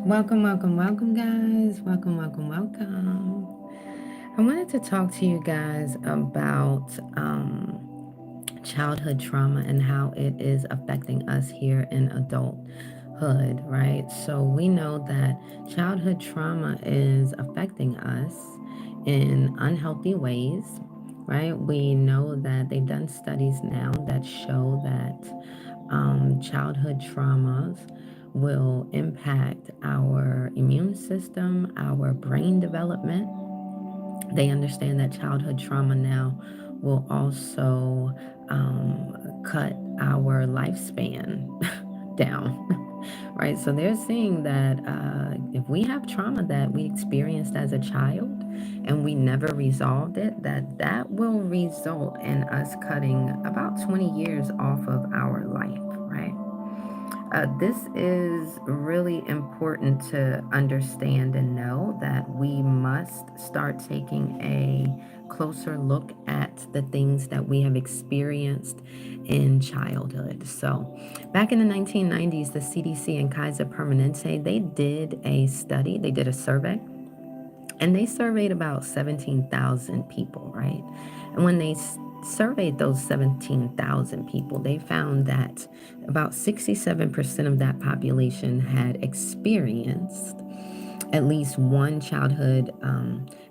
Welcome, guys. Welcome. I wanted to talk to you guys about childhood trauma and how it is affecting us here in adulthood, right? So we know that childhood trauma is affecting us in unhealthy ways, right? We know that they've done studies now that show that childhood traumas will impact our immune system, our brain development. They understand that childhood trauma now will also cut our lifespan down, right? So they're seeing that if we have trauma that we experienced as a child and we never resolved it, that will result in us cutting about 20 years off of our life, right? This is really important to understand and know that we must start taking a closer look at the things that we have experienced in childhood. So, back in the 1990s, the CDC and Kaiser Permanente, they did a study, they did a survey, and they surveyed about 17,000 people, right? And when they surveyed those 17,000 people, they found that about 67% of that population had experienced at least one childhood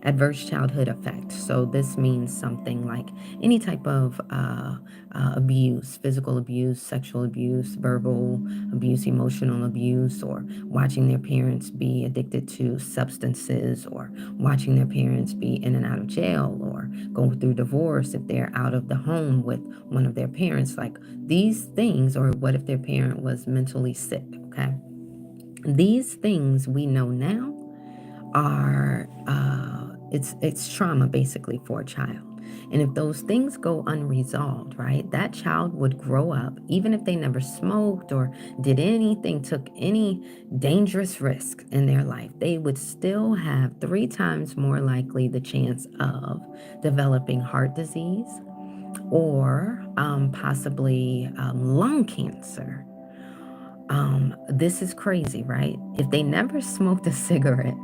adverse childhood effect. So this means something like any type of abuse, physical abuse, sexual abuse, verbal abuse, emotional abuse, or watching their parents be addicted to substances, or watching their parents be in and out of jail, or go through divorce if they're out of the home with one of their parents. Like these things, or what if their parent was mentally sick, okay? These things we know now are it's trauma basically for a child. And if those things go unresolved, right, that child would grow up, even if they never smoked or did anything, took any dangerous risk in their life, they would still have 3 times more likely the chance of developing heart disease or possibly lung cancer. This is crazy, right? If they never smoked a cigarette,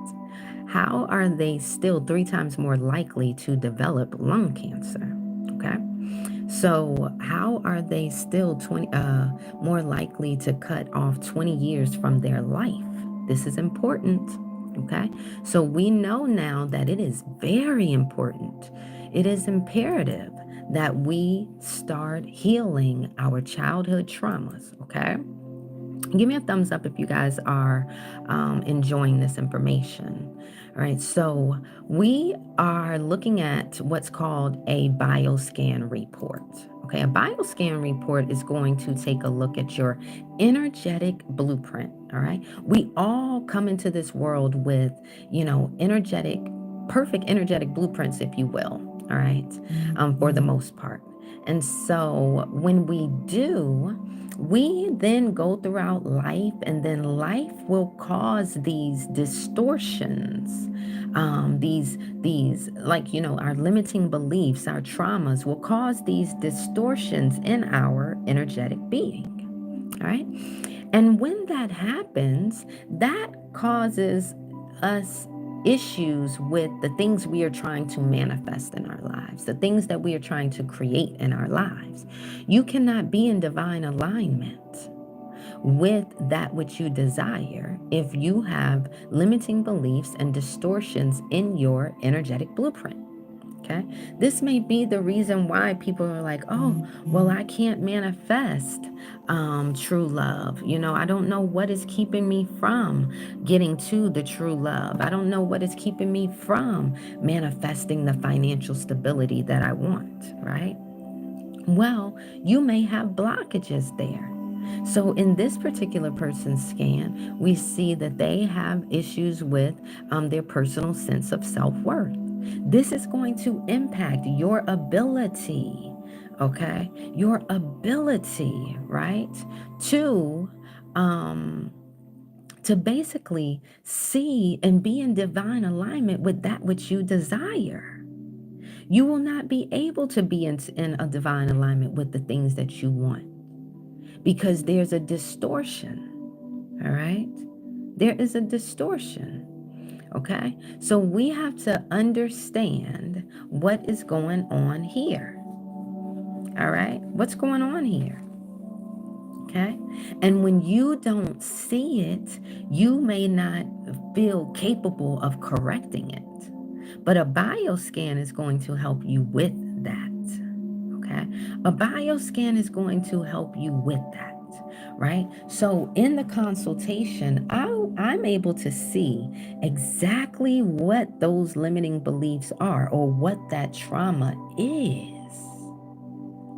how are they still 3 times more likely to develop lung cancer? Okay. So how are they still 20 more likely to cut off 20 years from their life? This is important. Okay. So we know now that it is very important. It is imperative that we start healing our childhood traumas. Okay. Give me a thumbs up if you guys are enjoying this information. All right, so we are looking at what's called a bioscan report. Okay, a bioscan report is going to take a look at your energetic blueprint. All right, we all come into this world with, energetic, perfect energetic blueprints, if you will. All right, for the most part. And so when we do, we then go throughout life, and then life will cause these distortions, these like, our limiting beliefs, our traumas will cause these distortions in our energetic being. All right. And when that happens, that causes us issues with the things we are trying to manifest in our lives, the things that we are trying to create in our lives. You cannot be in divine alignment with that which you desire if you have limiting beliefs and distortions in your energetic blueprint. Okay. This may be the reason why people are like, oh, well, I can't manifest true love. I don't know what is keeping me from getting to the true love. I don't know what is keeping me from manifesting the financial stability that I want, right? Well, you may have blockages there. So in this particular person's scan, we see that they have issues with their personal sense of self-worth. This is going to impact your ability, okay? Your ability, right? To to basically see and be in divine alignment with that which you desire. You will not be able to be in a divine alignment with the things that you want because there's a distortion. All right. There is a distortion. Okay, so we have to understand what is going on here. All right, what's going on here? Okay, and when you don't see it, you may not feel capable of correcting it. But a bioscan is going to help you with that. Okay, a bioscan is going to help you with that. Right? So in the consultation, I'm able to see exactly what those limiting beliefs are or what that trauma is.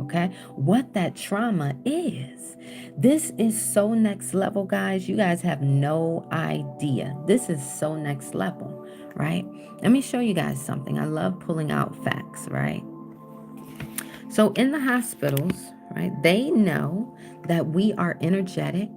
Okay, what that trauma is. This is so next level, guys. You guys have no idea. This is so next level, right? Let me show you guys something. I love pulling out facts, right? So in the hospitals, right, they know that we are energetic,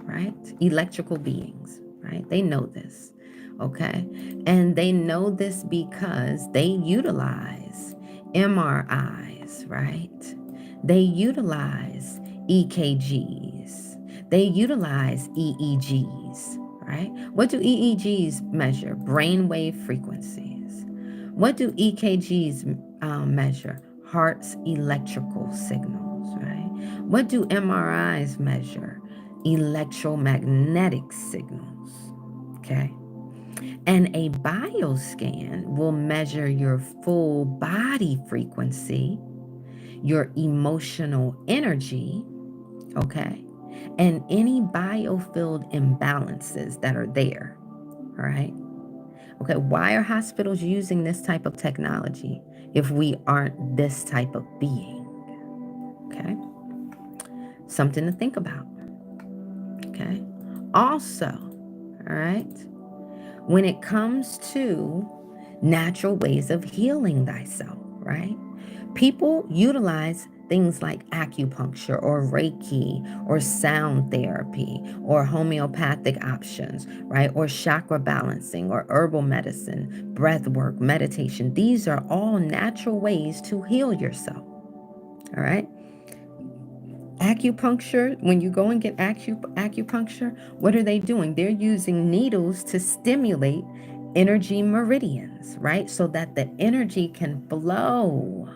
right, electrical beings, right? They know this, okay? And they know this because they utilize MRIs, right? They utilize EKGs. They utilize EEGs, right? What do EEGs measure? Brainwave frequencies. What do EKGs measure? Heart's electrical signals, right? What do MRIs measure? Electromagnetic signals, okay? And a bioscan will measure your full body frequency, your emotional energy, okay? And any biofield imbalances that are there, all right? Okay, why are hospitals using this type of technology if we aren't this type of being? Okay, something to think about. Okay, also, all right, when it comes to natural ways of healing thyself, right? People utilize things like acupuncture or Reiki or sound therapy or homeopathic options, right? Or chakra balancing or herbal medicine, breath work, meditation. These are all natural ways to heal yourself, all right? Acupuncture, when you go and get acupuncture, what are they doing? They're using needles to stimulate energy meridians, right? So that the energy can flow.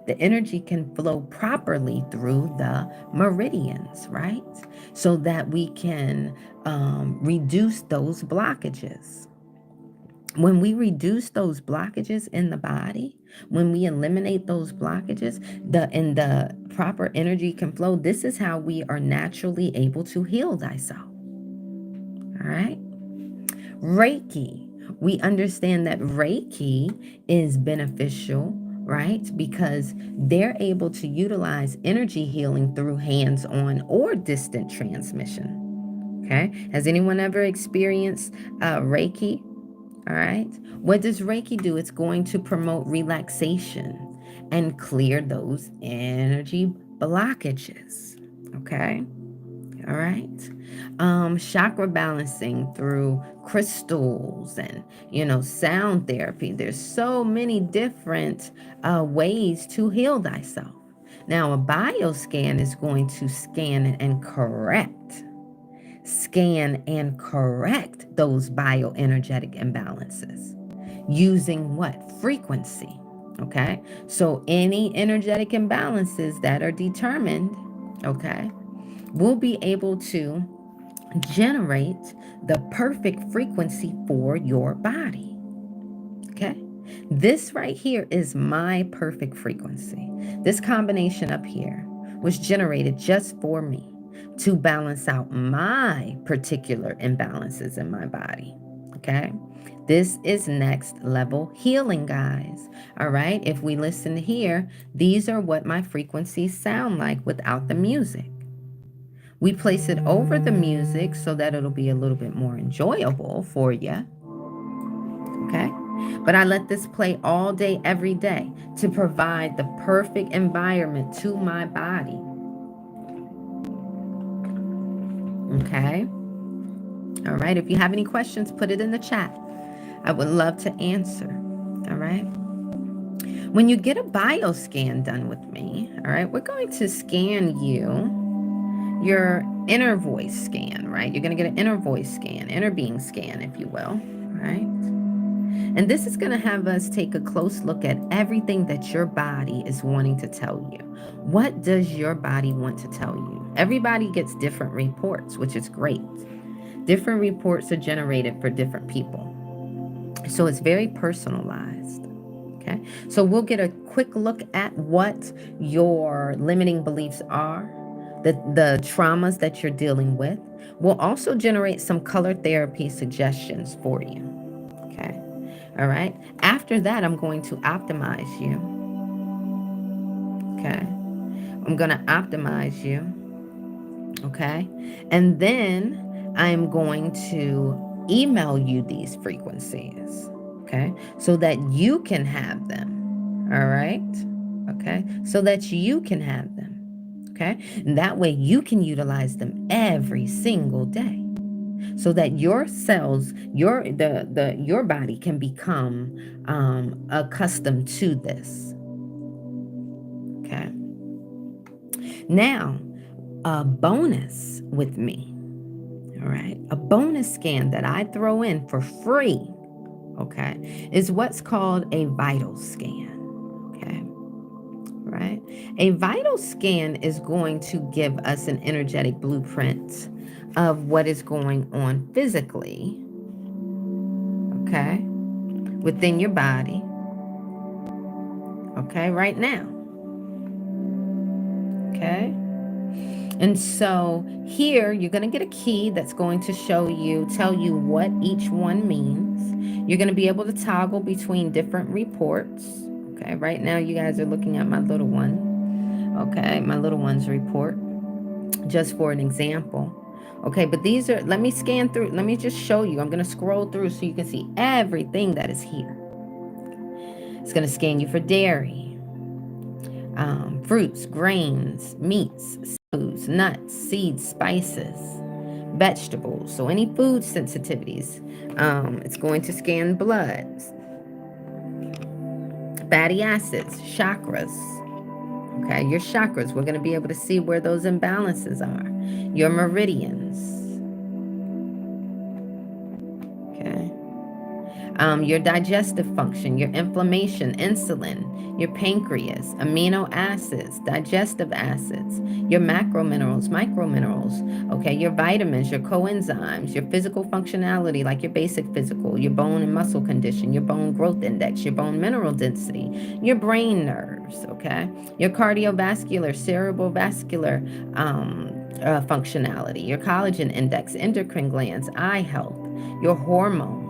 The energy can flow properly through the meridians, right? So that we can reduce those blockages. When we reduce those blockages in the body, when we eliminate those blockages, the proper energy can flow. This is how we are naturally able to heal thyself. All right. Reiki. We understand that Reiki is beneficial, right? Because they're able to utilize energy healing through hands-on or distant transmission. Okay. Has anyone ever experienced Reiki? All right. What does Reiki do? It's going to promote relaxation and clear those energy blockages. Okay. All right. Chakra balancing through crystals and, sound therapy. There's so many different ways to heal thyself. Now, a bioscan is going to scan and correct those bioenergetic imbalances using what? Frequency. Okay. So any energetic imbalances that are determined, okay, we'll be able to generate the perfect frequency for your body. Okay. This right here is my perfect frequency. This combination up here was generated just for me to balance out my particular imbalances in my body. Okay. This is next level healing, guys. All right. If we listen here, these are what my frequencies sound like without the music. We place it over the music so that it'll be a little bit more enjoyable for you. Okay. But I let this play all day, every day to provide the perfect environment to my body. Okay. All right. If you have any questions, put it in the chat. I would love to answer. All right. When you get a bioscan done with me, all right, we're going to scan you, your inner voice scan, right? You're going to get an inner voice scan, inner being scan, if you will, right? And this is going to have us take a close look at everything that your body is wanting to tell you. What does your body want to tell you? Everybody gets different reports, which is great. Different reports are generated for different people. So it's very personalized. Okay. So we'll get a quick look at what your limiting beliefs are, the traumas that you're dealing with. We'll also generate some color therapy suggestions for you. Okay. All right. After that, I'm going to optimize you. Okay. I'm going to optimize you. Okay. And then I'm going to email you these frequencies. Okay. So that you can have them. All right. Okay. So that you can have them. Okay. And that way you can utilize them every single day. So that your cells, your body can become accustomed to this. Okay. Now, a bonus with me, all right, a bonus scan that I throw in for free, okay, is what's called a vital scan. Okay. Right? A vital scan is going to give us an energetic blueprint of what is going on physically, okay, within your body, okay, right now, okay? And so here you're going to get a key that's going to tell you what each one means. You're going to be able to toggle between different reports, okay? Right now you guys are looking at my little one, okay, my little one's report, just for an example. Okay, but these are, let me scan through, let me just show you. I'm going to scroll through so you can see everything that is here. It's going to scan you for dairy, fruits, grains, meats, foods, nuts, seeds, spices, vegetables. So any food sensitivities. It's going to scan blood, fatty acids, chakras. Okay, your chakras, we're going to be able to see where those imbalances are. Your meridians. Okay. Your digestive function, your inflammation, insulin, your pancreas, amino acids, digestive acids, your macro minerals, micro minerals, okay, your vitamins, your coenzymes, your physical functionality, like your basic physical, your bone and muscle condition, your bone growth index, your bone mineral density, your brain nerves, okay, your cardiovascular, cerebrovascular functionality, your collagen index, endocrine glands, eye health, your hormones,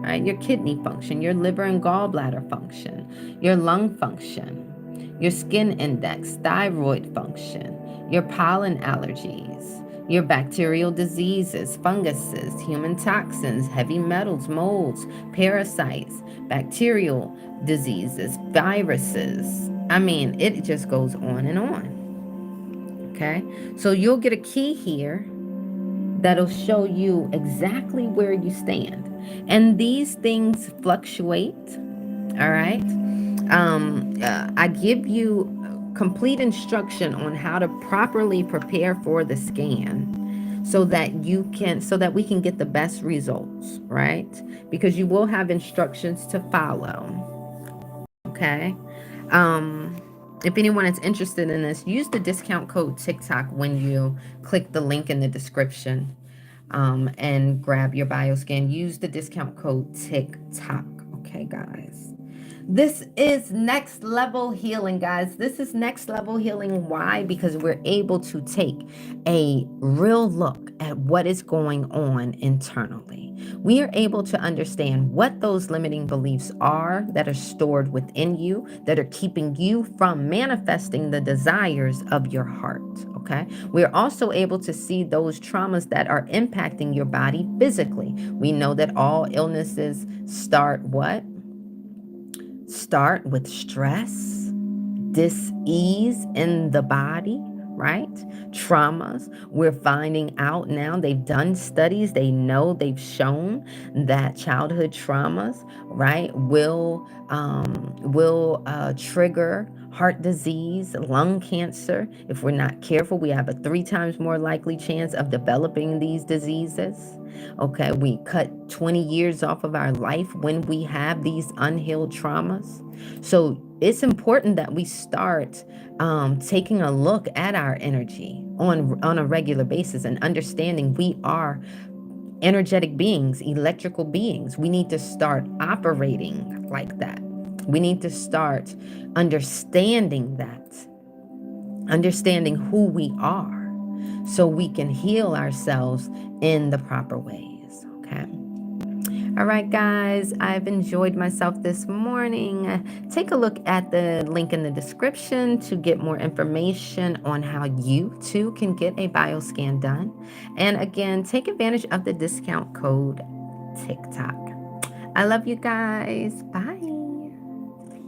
right? Your kidney function, your liver and gallbladder function, your lung function, your skin index, thyroid function, your pollen allergies, your bacterial diseases, funguses, human toxins, heavy metals, molds, parasites, bacterial diseases, viruses. I mean, it just goes on and on. Okay? So you'll get a key here that'll show you exactly where you stand. And these things fluctuate, all right? I give you complete instruction on how to properly prepare for the scan so that we can get the best results, right? Because you will have instructions to follow, okay? If anyone is interested in this, use the discount code TikTok when you click the link in the description and grab your bioscan. Use the discount code TikTok. Okay, guys. This is next level healing, guys. This is next level healing. Why? Because we're able to take a real look at what is going on internally. We are able to understand what those limiting beliefs are that are stored within you, that are keeping you from manifesting the desires of your heart. Okay. We're also able to see those traumas that are impacting your body physically. We know that all illnesses start what? Start with stress, dis-ease in the body, right? Traumas. We're finding out now, they've done studies, they've shown that childhood traumas, right, will trigger heart disease, lung cancer. If we're not careful, we have a 3 times more likely chance of developing these diseases. Okay, we cut 20 years off of our life when we have these unhealed traumas. So it's important that we start taking a look at our energy on a regular basis and understanding we are energetic beings, electrical beings. We need to start operating like that. We need to start understanding that, understanding who we are, so we can heal ourselves in the proper ways. Okay. All right, guys, I've enjoyed myself this morning. Take a look at the link in the description to get more information on how you too can get a bioscan done. And again, take advantage of the discount code TikTok. I love you guys. Bye.